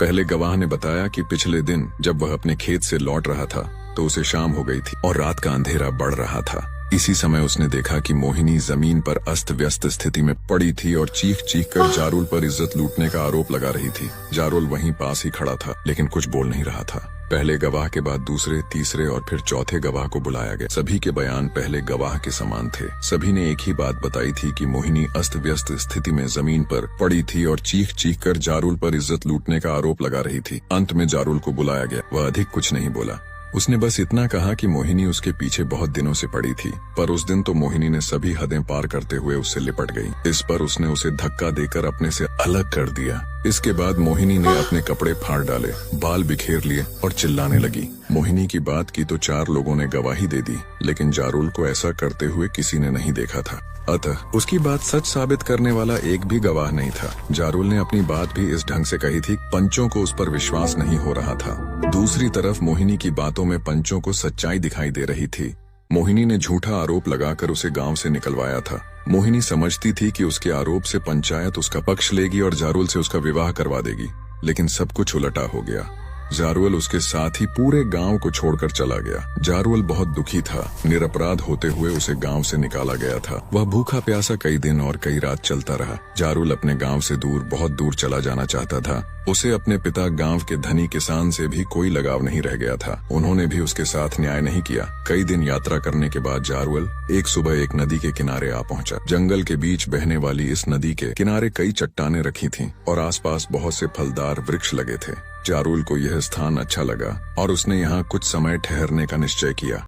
पहले गवाह ने बताया कि पिछले दिन जब वह अपने खेत से लौट रहा था तो उसे शाम हो गई थी और रात का अंधेरा बढ़ रहा था। इसी समय उसने देखा कि मोहिनी जमीन पर अस्त व्यस्त स्थिति में पड़ी थी और चीख चीख कर जारुल पर इज्जत लूटने का आरोप लगा रही थी। जारुल वहीं पास ही खड़ा था लेकिन कुछ बोल नहीं रहा था। पहले गवाह के बाद दूसरे, तीसरे और फिर चौथे गवाह को बुलाया गया। सभी के बयान पहले गवाह के समान थे। सभी ने एक ही बात बताई थी कि मोहिनी अस्त व्यस्त स्थिति में जमीन पर पड़ी थी और चीख चीख कर जारुल पर इज्जत लूटने का आरोप लगा रही थी। अंत में जारुल को बुलाया गया। वह अधिक कुछ नहीं बोला। उसने बस इतना कहा कि मोहिनी उसके पीछे बहुत दिनों से पड़ी थी, पर उस दिन तो मोहिनी ने सभी हदें पार करते हुए उससे लिपट गई। इस पर उसने उसे धक्का देकर अपने से अलग कर दिया। इसके बाद मोहिनी ने अपने कपड़े फाड़ डाले, बाल बिखेर लिए और चिल्लाने लगी। मोहिनी की बात की तो 4 लोगों ने गवाही दे दी, लेकिन जारुल को ऐसा करते हुए किसी ने नहीं देखा था। अतः उसकी बात सच साबित करने वाला एक भी गवाह नहीं था। जारुल ने अपनी बात भी इस ढंग से कही थी, पंचों को उस पर विश्वास नहीं हो रहा था। दूसरी तरफ मोहिनी की बातों में पंचों को सच्चाई दिखाई दे रही थी। मोहिनी ने झूठा आरोप लगाकर उसे गांव से निकलवाया था। मोहिनी समझती थी कि उसके आरोप से पंचायत उसका पक्ष लेगी और जारुल से उसका विवाह करवा देगी, लेकिन सब कुछ उलटा हो गया। जारुल उसके साथ ही पूरे गांव को छोड़कर चला गया। जारुल बहुत दुखी था। निरपराध होते हुए उसे गांव से निकाला गया था। वह भूखा प्यासा कई दिन और कई रात चलता रहा। जारुल अपने गांव से दूर, बहुत दूर चला जाना चाहता था। उसे अपने पिता गांव के धनी किसान से भी कोई लगाव नहीं रह गया था। उन्होंने भी उसके साथ न्याय नहीं किया। कई दिन यात्रा करने के बाद जारुल एक सुबह एक नदी के किनारे आ पहुंचा। जंगल के बीच बहने वाली इस नदी के किनारे कई चट्टानें रखी थीं और आसपास बहुत से फलदार वृक्ष लगे थे। जारुल को यह स्थान अच्छा लगा और उसने यहाँ कुछ समय ठहरने का निश्चय किया।